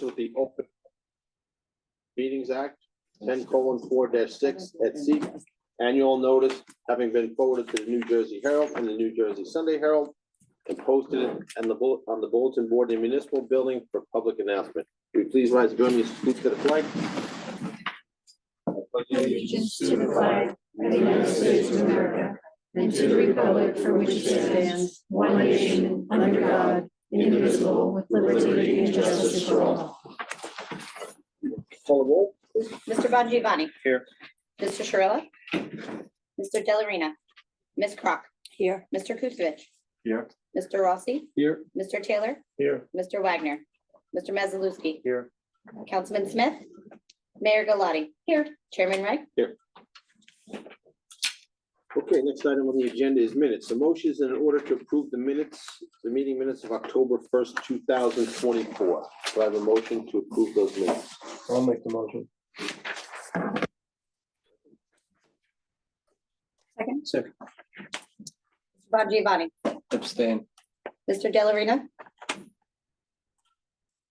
with the Open Meetings Act, 10:4-6 at C. Annual notice having been forwarded to the New Jersey Herald and the New Jersey Sunday Herald and posted on the bulletin board in the municipal building for public announcement. Will you please rise and join me as we salute to the flag? Allegiance to the flag of the United States of America and to the republic for which it stands, one nation, under God, indivisible, with liberty and justice for all. Call the roll. Mr. Bongiovanni. Here. Mr. Shirella. Mr. Delarina. Ms. Crock. Here. Mr. Kusevich. Here. Mr. Rossi. Here. Mr. Taylor. Here. Mr. Wagner. Mr. Mazzalewski. Here. Councilman Smith. Mayor Galati. Here. Chairman Wright. Okay, next item on the agenda is minutes. The motion is in order to approve the meeting minutes of October 1st, 2024. Do I have a motion to approve those minutes? I'll make the motion. Second. Second. Bongiovanni. Abstain. Mr. Delarina.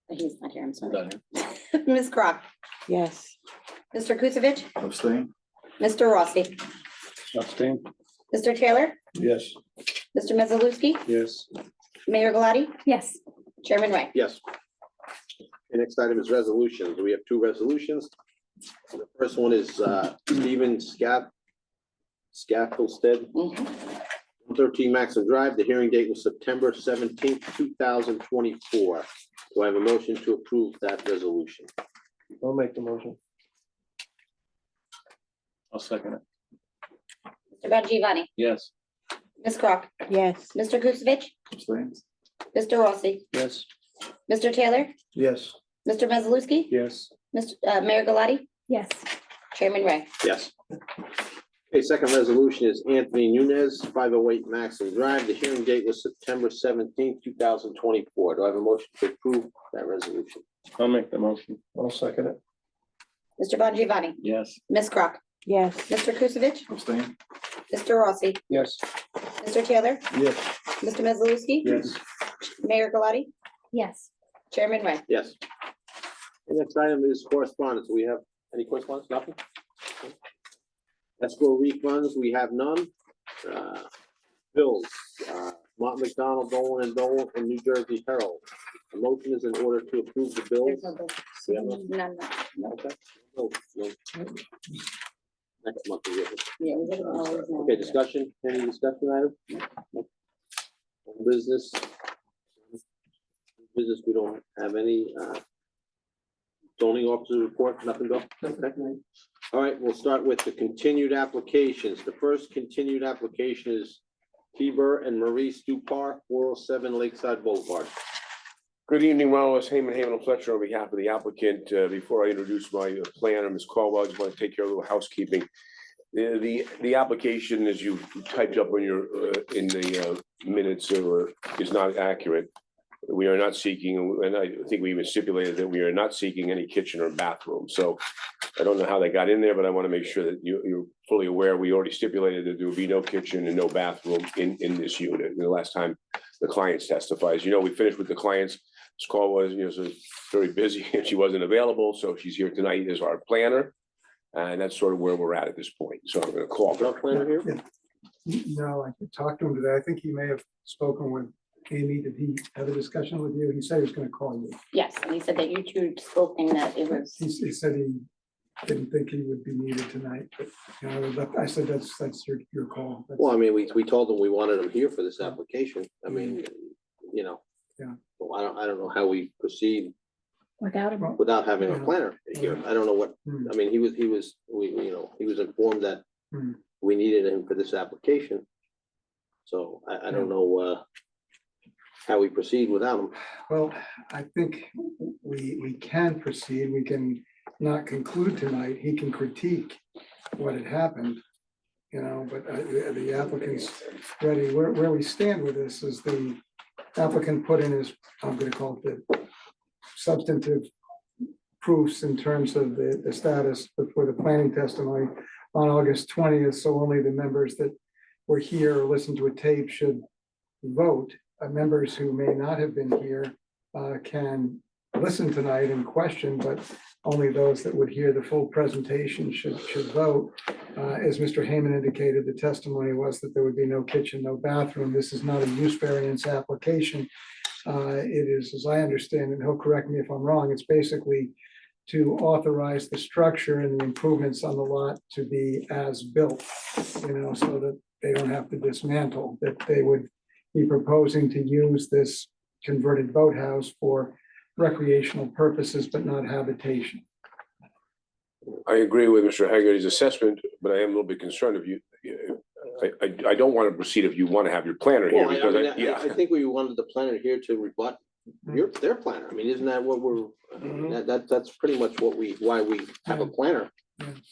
He's not here, I'm sorry. Ms. Crock. Yes. Mr. Kusevich. Abstain. Mr. Rossi. Abstain. Mr. Taylor. Yes. Mr. Mazzalewski. Yes. Mayor Galati. Yes. Chairman Wright. Yes. The next item is resolutions. We have two resolutions. The first one is Stephen Scaffoldstead, 13 Maxim Drive. The hearing date was September 17th, 2024. Do I have a motion to approve that resolution? I'll make the motion. I'll second it. Mr. Bongiovanni. Yes. Ms. Crock. Yes. Mr. Kusevich. Abstain. Mr. Rossi. Yes. Mr. Taylor. Yes. Mr. Mazzalewski. Yes. Mayor Galati. Yes. Chairman Wright. Yes. Okay, second resolution is Anthony Nunez, 508 Maxim Drive. The hearing date was September 17th, 2024. Do I have a motion to approve that resolution? I'll make the motion. I'll second it. Mr. Bongiovanni. Yes. Ms. Crock. Yes. Mr. Kusevich. Abstain. Mr. Rossi. Yes. Mr. Taylor. Yes. Mr. Mazzalewski. Yes. Mayor Galati. Yes. Yes. Chairman Wright. The next item is correspondence. We have any correspondence? Nothing? Escrow refunds, we have none. Bills, Mont McDonald, Dolan and Dolan, and New Jersey Herald. The motion is in order to approve the bills. There's no bill. We have none? None. Okay. No. Next month. we have it. Yeah, we did it always now. Okay, discussion, any discussion item? No. Business. Business, we don't have any, zoning officer report, nothing, Bill? Okay. All right, we'll start with the continued applications. The first continued application is Heber and Marie Stupar, 407 Lakeside Boulevard. Good evening, Ronald S. Heyman, Haven and Fletcher, on behalf of the applicant. Before I introduce my planner, Ms. Caldwell, I just want to take care of a little housekeeping. The application, as you typed up on your, in the minutes, is not accurate. We are not seeking, and I think we even stipulated that we are not seeking any kitchen or bathroom. So I don't know how they got in there, but I want to make sure that you're fully aware. We already stipulated that there will be no kitchen and no bathroom in this unit. The last time the clients testifies, we finished with the clients. This call was, so very busy and she wasn't available. So she's here tonight as our planner. And that's sort of where we're at this point. So I'm going to call. Our planner here? No, I could talk to him today. I think he may have spoken with Amy. Did he have a discussion with you? He said he was going to call you. Yes, and he said that you two spoke and that it was, He said he didn't think he would be needed tonight, but I said that's your call. That's- Well, I mean, we told them we wanted them here for this application. I mean, Yeah. Well, I don't know how we proceed Without him. without having a Yeah. planner here. I don't know what, Hmm. I mean, he was informed that Hmm. we needed him for this application. So I don't know, how we proceed without him. Well, I think we can proceed. We can not conclude tonight. He can critique what had happened. But the applicant's ready. Where we stand with this is the applicant put in his, I'm gonna call it the substantive proofs in terms of the status before the planning testimony on August 20th. So only the members that were here or listened to a tape should vote. Members who may not have been here can listen tonight and question, but only those that would hear the full presentation should vote. As Mr. Heyman indicated, the testimony was that there would be no kitchen, no bathroom. This is not a use variance application. It is, as I understand, and he'll correct me if I'm wrong, it's basically to authorize the structure and the improvements on the lot to be as built, so that they don't have to dismantle, that they would be proposing to use this converted boathouse for recreational purposes, but not habitation. I agree with Mr. Haggerty's assessment, but I am a little bit concerned if you, I don't want to proceed if you want to have your planner here, Well, because, I think we wanted the planner here to rebut their planner. I mean, isn't that what we're, that's pretty much why we have a planner,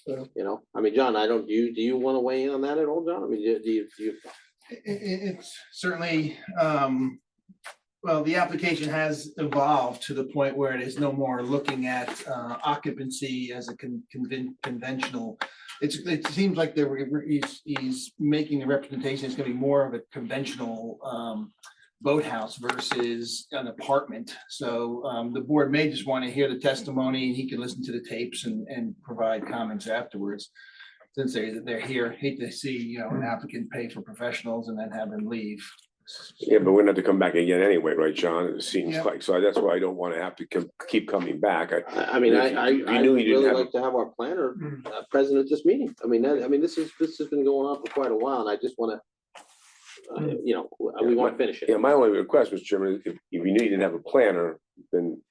So, I mean, John, do you want to weigh in on that at all, John? I mean, do you? It's certainly, well, the application has evolved to the point where it is no more looking at occupancy as a conventional. It seems like he's making the representation, it's gonna be more of a conventional boathouse versus an apartment. So the board may just want to hear the testimony, and he can listen to the tapes and provide comments afterwards. Since they're here, hate to see, an applicant pay for professionals and then have them leave. yeah, but we're gonna have to come back again anyway, right, John? It seems Yeah. like, so that's why I don't want to have to keep coming back. I mean, If you I knew you didn't really have- like to have our planner present at this meeting. I mean, this has been going on for quite a while, and I just want to, we want to finish Yeah, it. my only request, Mr. Chairman, if you knew you didn't have a planner, then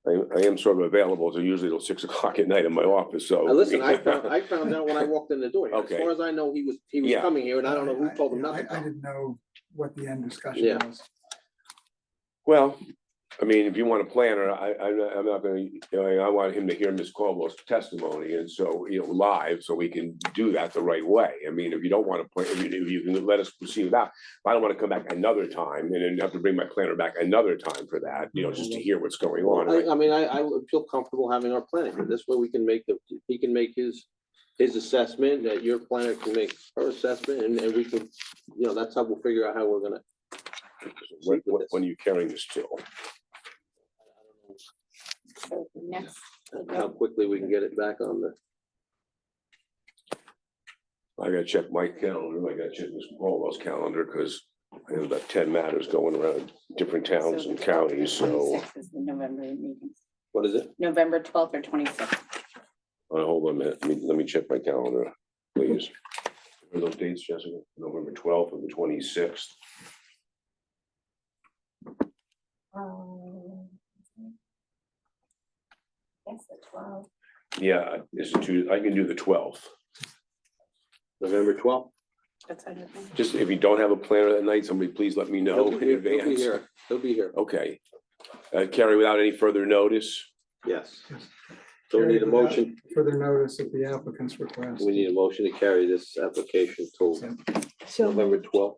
I am sort of available to usually till 6 o'clock at night in my office, so. Listen, I found out when I walked in the door. As Okay. far as I know, he was Yeah. coming here, and I don't know who told him I not to come. didn't know what the end discussion Yeah. was. Well, I mean, if you want a planner, I'm not gonna, I want him to hear Ms. Caldwell's testimony, and so, live, so we can do that the right way. I mean, if you don't want to, if you can let us proceed with that, I don't want to come back another time and then have to bring my planner back another time for that, just to hear what's going on. I would feel comfortable having our planner, and this way we can he can make his assessment, that your planner can make her assessment, and we can, that's how we'll figure out how we're gonna. When are you carrying this till? So next, How quickly we can get it back on the. I gotta check my calendar, I gotta check Ms. Caldwell's calendar, because I have about 10 matters going around different towns and counties, so. 26th is the November meetings, What is it? November 12th or 26th. Hold on a minute, let me check my calendar, please. What are those dates, Jessica? November 12th and the 26th. Yes, the 12th. Yeah, I can do the 12th. November 12th? That's on your thing. Just if you don't have a planner that night, somebody please let me know in He'll be advance. here. He'll be here. Okay. Carrie, without any further notice, Yes. So we need a motion. Further notice at the applicant's request. We need a motion to carry this application till November 12th.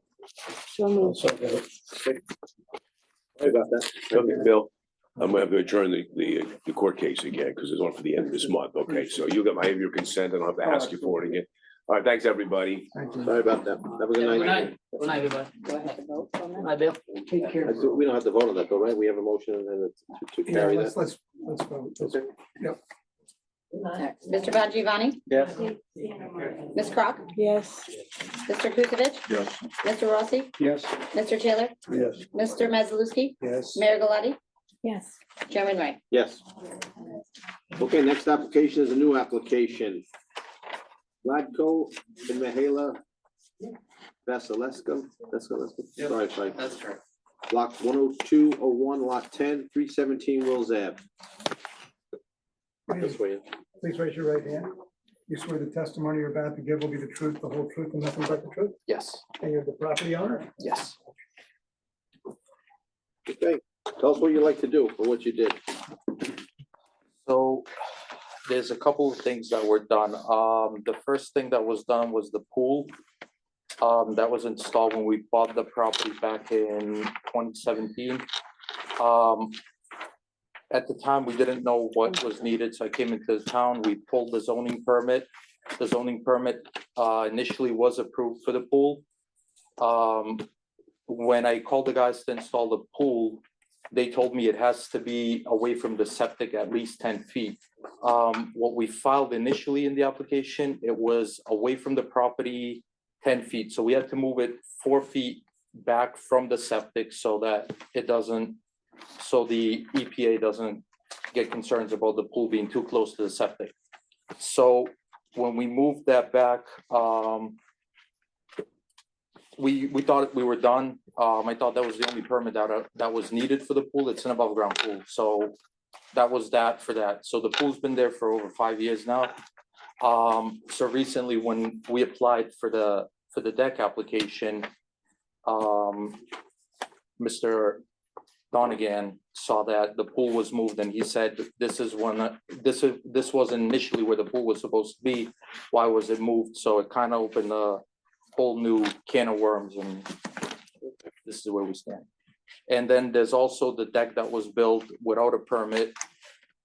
I'll second it. Sorry about that. okay, Bill, I'm gonna have to adjourn the court case again, because it's on for the end of this month, okay? So I have your consent, and I'll have to ask you for it again. All right, thanks, everybody. Thank you. Sorry about that. Have a good night. Go ahead and vote on that. Hi, Bill. Take care. We don't have to vote on that though, right? We have a motion and then to Yeah, carry let's that. vote. Okay. Mr. Bongiovanni, Yes. Ms. Crock, Yes. Mr. Kusevich, Yes. Mr. Rossi, Yes. Mr. Taylor, Yes. Mr. Mazaluski, Yes. Mayor Galati, Yes. Chairman Wright. Yes. Okay, next application is a new application. Ladco and Mihaela Vasilievska. Sorry. That's correct. Block 10201, lot 10, 317 Wills Ave. This way. Please raise your right hand. You swear the testimony you're about to give will be the truth, the whole truth, and nothing but the truth? Yes, And you're the property owner? yes. Okay, tell us what you like to do or what you did. So there's a couple of things that were done. The first thing that was done was the pool. That was installed when we bought the property back in 2017. At the time, we didn't know what was needed, so I came into the town, we pulled the zoning permit. The zoning permit initially was approved for the pool. When I called the guys to install the pool, they told me it has to be away from the septic at least 10 feet. What we filed initially in the application, it was away from the property 10 feet, so we had to move it 4 feet back from the septic so that it doesn't, so the EPA doesn't get concerns about the pool being too close to the septic. So when we moved that back, we thought we were done. I thought that was the only permit that was needed for the pool. It's an above ground pool, so that was that for that. So the pool's been there for over 5 years now. So recently, when we applied for the deck application, Mr. Donegan saw that the pool was moved, and he said, this this wasn't initially where the pool was supposed to be. Why was it moved? So it kind of opened a whole new can of worms, and this is where we stand. And then there's also the deck that was built without a permit,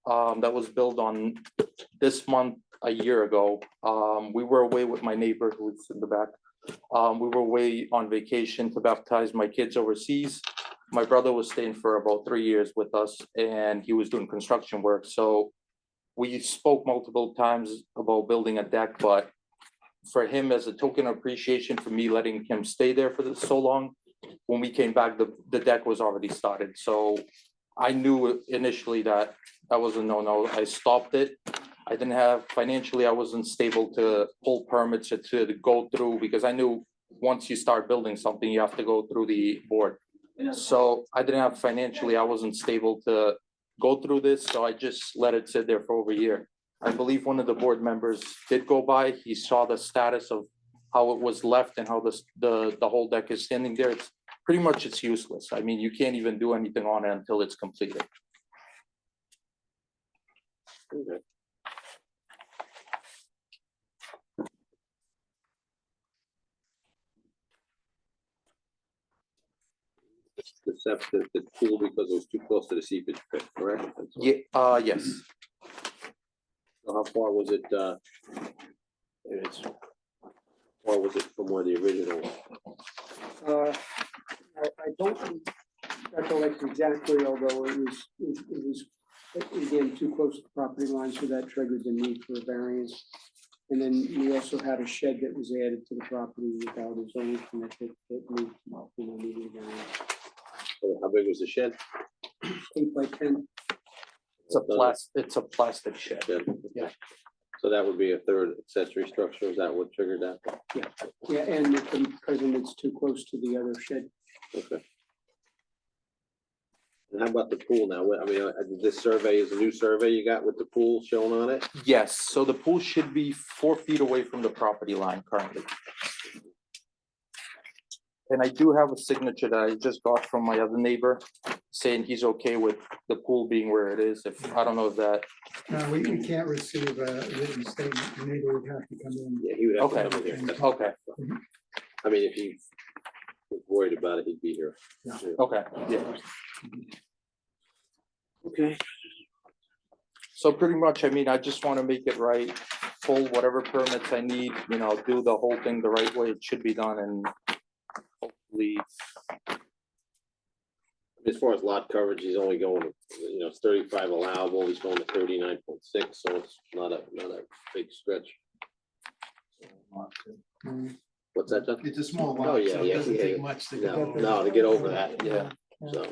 that was built on this month a year ago. We were away with my neighbor who's in the back. We were away on vacation to baptize my kids overseas. My brother was staying for about 3 years with us, and he was doing construction work. So we spoke multiple times about building a deck, but for him, as a token of appreciation for me letting him stay there for so long, when we came back, the deck was already started. So I knew initially that was a no-no. I stopped it. I didn't have, financially, I wasn't stable to pull permits or to go through, because I knew once you start building something, you have to go through the board. So I didn't have, financially, I wasn't stable to go through this, so I just let it sit there for over a year. I believe one of the board members did go by. He saw the status of how it was left and how the whole deck is standing there. It's pretty much, it's useless. I mean, you can't even do anything on it until it's completed. Okay. The pool because it was too close to the seepage pit, correct? Yeah, yes. So how far was it, far was it from where the original? I don't recollect exactly, although it was again too close to the property line, so that triggered the need for a variance. And then we also had a shed that was added to the property without a zoning permit that needed a variance. How big was the shed? 8 by 10. It's a plastic shed. Yeah. So that would be a third accessory structure, is that what triggered that? Yeah, and because it's too close to the other shed. Okay. And how about the pool now? I mean, this survey is a new survey you got with the pool shown on it? Yes, so the pool should be 4 feet away from the property line currently. And I do have a signature that I just got from my other neighbor saying he's okay with the pool being where it is. If, I don't know if that, No, we can't receive a written statement. The neighbor would have to come in. Yeah, he would have to okay, come in here. okay, I mean, if he was worried about it, he'd be here. Yeah. okay, yeah. Okay. So pretty much, I mean, I just want to make it right, pull whatever permits I need, you know, do the whole thing the right way it should be done, and hopefully. As far as lot coverage, he's only going, it's 35 allowable, he's going to 39.6, so it's not a big stretch. What's that, John? It's a small Oh, lot, yeah, so yeah, it doesn't yeah, take yeah. much to No, get. no, to get over that, Yeah. so.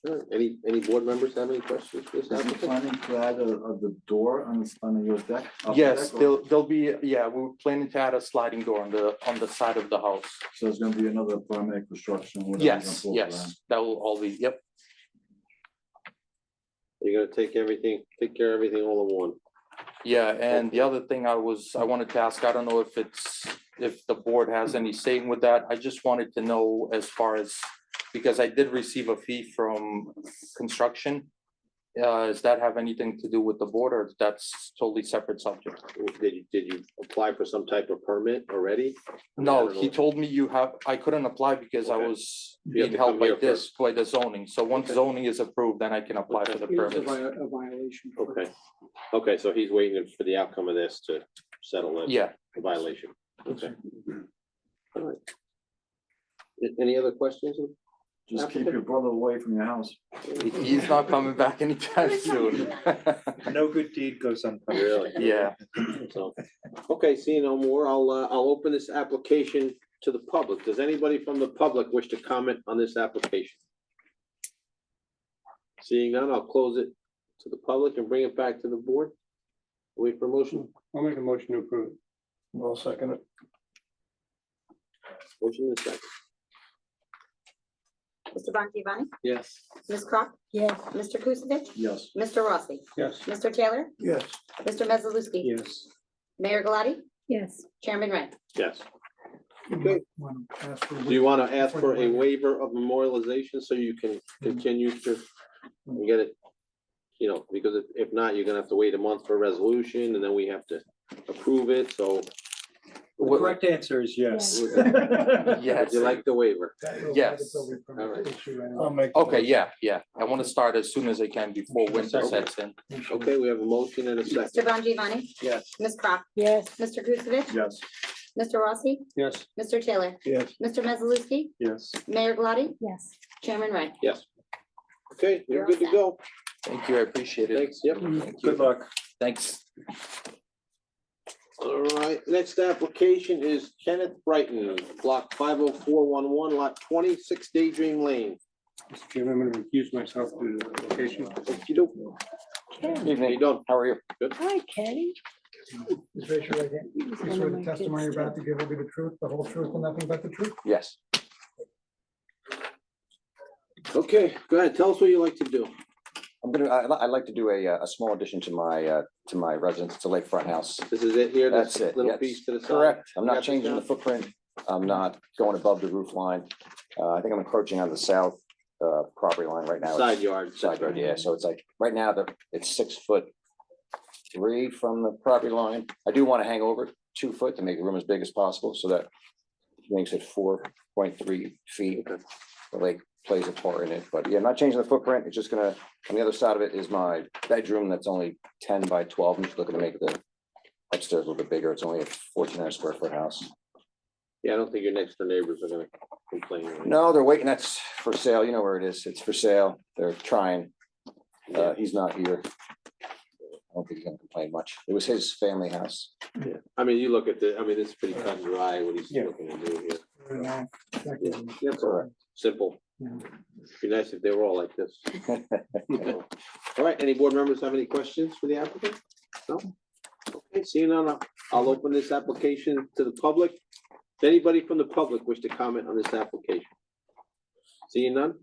Sure. Any board members have any questions for this Are you applicant? planning to add the door on your deck? Upper Yes, deck, or- there'll be, yeah, we're planning to add a sliding door on the side of the house. So it's gonna be another permanent construction? whatever you're gonna Yes, pull yes, that will all be, yep. You're gonna take care of everything all in one. Yeah, and the other thing I wanted to ask, I don't know if the board has any saying with that. I just wanted to know as far as, because I did receive a fee from construction. Does that have anything to do with the board, or that's totally separate subject? Did you apply for some type of permit already? No, I don't he know. told me I couldn't apply because I Okay. was You have being to held come by here this, by the zoning. So once Okay. zoning is approved, then I can apply for the It was permits. a violation. Okay, so he's waiting for the outcome of this to settle it. Yeah, The violation. Okay. All right. Any other questions? Just keep your brother away from your house. He's not coming back anytime soon. No good deed goes unpunished. Really? Yeah, So, okay, seeing no more, I'll open this application to the public. Does anybody from the public wish to comment on this application? Seeing none, I'll close it to the public and bring it back to the board. Wait for a motion. I'll make a motion to approve it. I'll second it. Motion in a second. Mr. Bongiovanni? Yes. Ms. Crop? Yes. Mr. Kusevich? Yes. Mr. Rossi? Yes. Mr. Taylor? Yes. Mr. Mezzalewski? Yes. Mayor Galati? Yes. Chairman Wright? Yes. Okay. Want to ask for a Do you want to ask before for the a waiver? waiver of memorialization so you can continue to get it? You know, because if not, you're gonna have to wait a month for a resolution and then we have to approve it, so The correct answer is yes. yes. would you like the waiver? That will- Yes. that'll be from All right. issue anyway. I'll make. Okay, yeah. I want to start as soon as I can before winter sets in. Okay, we have a motion and a Mr. second. Bongiovanni? Yes. Ms. Crop? Yes. Mr. Kusevich? Yes. Mr. Rossi? Yes. Mr. Taylor? Yes. Mr. Mezzalewski? Yes. Mayor Galati? Yes. Chairman Wright? Yes. Okay, you're good to go. Thank you, I appreciate it. Thanks, yep. Thank Good you. luck. Thanks. All right, next application is Kenneth Brighton, block 50411, lot 26 Daydream Lane. Mr. Chairman, I'm going to recuse myself due to the location. Okey-doke. How you doing? How are you? Hi, Kenny. Just raise your right hand. You swear the testimony you're about to give will be the truth, the whole truth, and nothing but the truth? Yes. Okay, go ahead, tell us what you like to do. I'd like to do a small addition to my residence. It's a lakefront house. This is it here, this That's it. little yes. piece to the side? Correct. I'm You got not this changing down? the footprint. I'm not going above the roof line. I think I'm encroaching on the south property line right now. Side yard. Side yard, yeah. So it's like, right now, it's 6'3" from the property line. I do want to hang over 2 foot to make the room as big as possible, so that makes it 4.3 feet. The lake plays a part in it, but yeah, I'm not changing the footprint. It's just gonna, on the other side of it is my bedroom that's only 10 by 12. I'm just looking to make the upstairs a little bit bigger. It's only a 1,400 square foot house. Yeah, I don't think your next door neighbors are gonna complain. right? No, they're waiting. That's for sale. You know where it is. It's for sale. They're trying. He's not here. I don't think he's gonna complain much. It was his family house. Yeah, I mean, you look at the, I mean, it's pretty cut and dry what he's Yeah. looking to do here. Yeah. Yeah, that's all right, simple. Yeah. Be nice if they were all like this. All right, any board members have any questions for the applicant? No? Okay, seeing none, I'll open this application to the public. Does anybody from the public wish to comment on this application? Seeing none?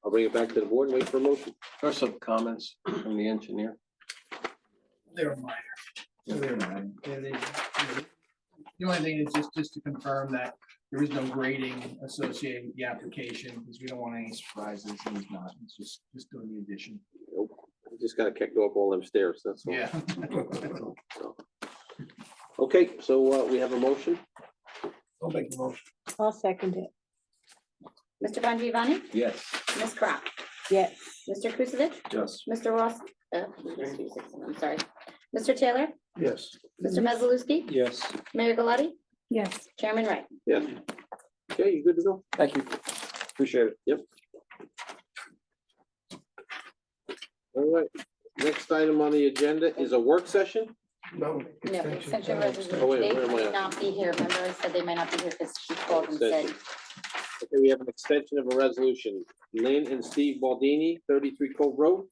I'll bring it back to the board and wait for a motion. Or some comments from the engineer. They were minor. They're not. Yeah, the only thing is just to confirm that there is no grading associated with the application, because we don't want any surprises, and he's not, it's just doing the addition. Nope, I just gotta kick off all them stairs, that's all. Yeah. So. Okay, so we have a motion. I'll make the motion. I'll second it. Mr. Bongiovanni? Yes. Ms. Crop? Yes. Mr. Kusevich? Yes. Mr. Ross? I'm sorry. Mr. Taylor? Yes. Mr. Mezzalewski? Yes. Mayor Galati? Yes. Chairman Wright? Yeah. Okay, you good to go? Thank you. Appreciate it. All right, next item on the agenda is a work session. No. No, extension Oh, resolution. wait, They where am I may at? not be here. Remember, I said they might not be here because she called and said, Extension. Okay, we have an extension of a resolution. Lynn and Steve Baldini, 33 Cove Road.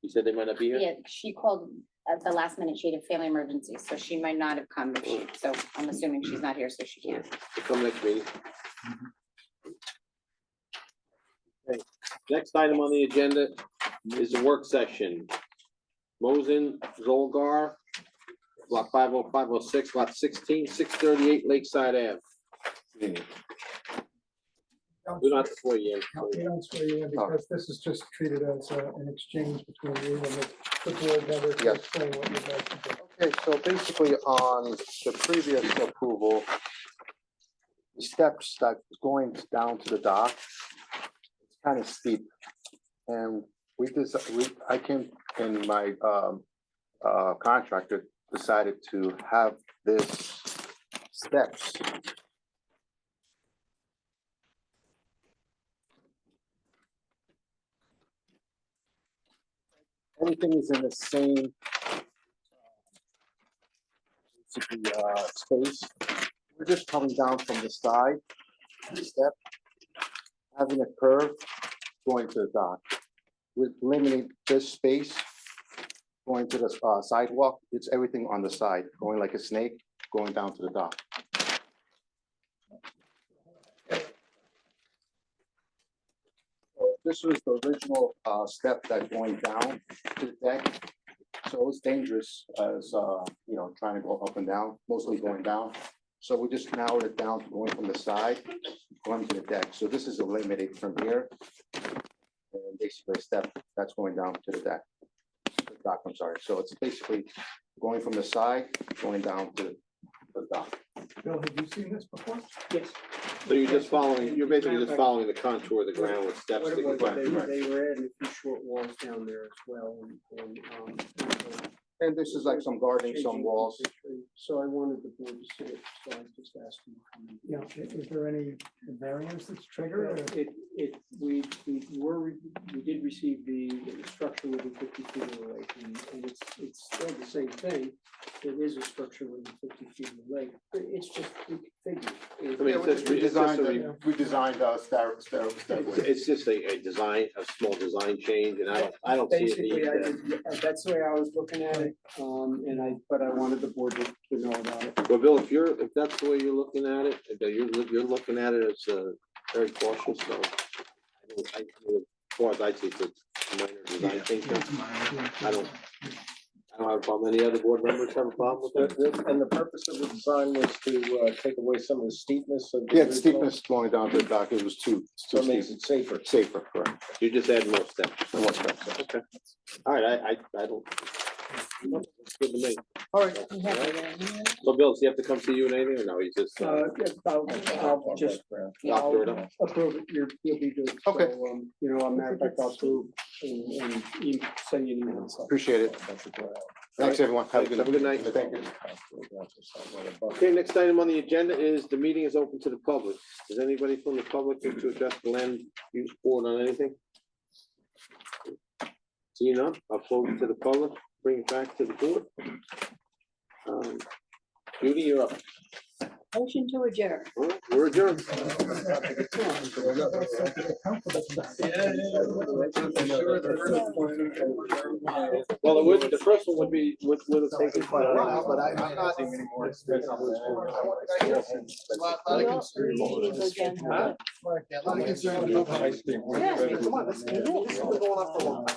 You said they might not be here? yeah, she called at the last minute. She had a family emergency, so she might not have come. So I'm assuming she's not here, so she can't. They'll come next meeting. Okay, next item on the agenda is a work session. Mosen Zolgar, block 50506, lot 16, 638 Lakeside Ave. We don't have to swear you in. No, we don't swear you in because this is just treated as an exchange between you and the board member to Yes. explain what you'd like to do. Okay, so basically on the previous approval, the steps that going down to the dock, it's kind of steep. And I came and my contractor decided to have this steps everything is in the same space. We're just coming down from the side, step, having a curve going to the dock. With limiting this space, going to the sidewalk, it's everything on the side, going like a snake, going down to the dock. This was the original step that going down to the deck. So it's dangerous as, trying to go up and down, mostly going down. So we just narrowed it down to going from the side, going to the deck. So this is eliminated from here. And basically a step that's going down to the deck. The dock, I'm sorry. So it's basically going from the side, going down to the dock. Bill, have you seen this before? Yes. So you're basically just following the contour of the ground with steps. What it that was, go- they were adding a few short walls down there as well, and, And this is like some gardening, some walls. So I wanted the board to see it, so I just asked them. Yeah, is there any variance that's triggered? or- We did receive the structure within 50 feet of the lake, and it's still the same thing. It is a structure within 50 feet of the lake, but it's just reconfigured. I mean, We designed It's just a design, a small design change, and I don't see a need Basically, that's the way I was looking at it, but I wanted the board to know about it. Well, Bill, if that's the way you're looking at it, that you're looking at it as very cautious, so. As far as I see, it's a minor design change. I don't have a problem. Any other board members have a problem with that? And the purpose of the design was to take away some of the steepness of. the Yeah, original, steepness going down to the dock, it was too So it makes steep. it safer. Safer, correct. You just add more steps. And what's next? Okay. All right, I don't. It's good to me. All right. So Bill, does he have to come see you and anything, or no, he's just, Yeah, I'll just doctor it up? approve it, you'll be good. Okay. So, a matter of fact, I'll approve and send you an email. so. Appreciate it. Thanks, everyone. Have a good Have a good night. Thank you. Okay, next item on the agenda is the meeting is open to the public. Does anybody from the public wish to address the land use board on anything? See none, I'll close it to the public, bring it back to the board. Judy, you're up. Motion to adjourn. All right, we're adjourned. Well, the first one would have taken quite a while, but I'm not. Huh? Come on, this has been going on for a long time.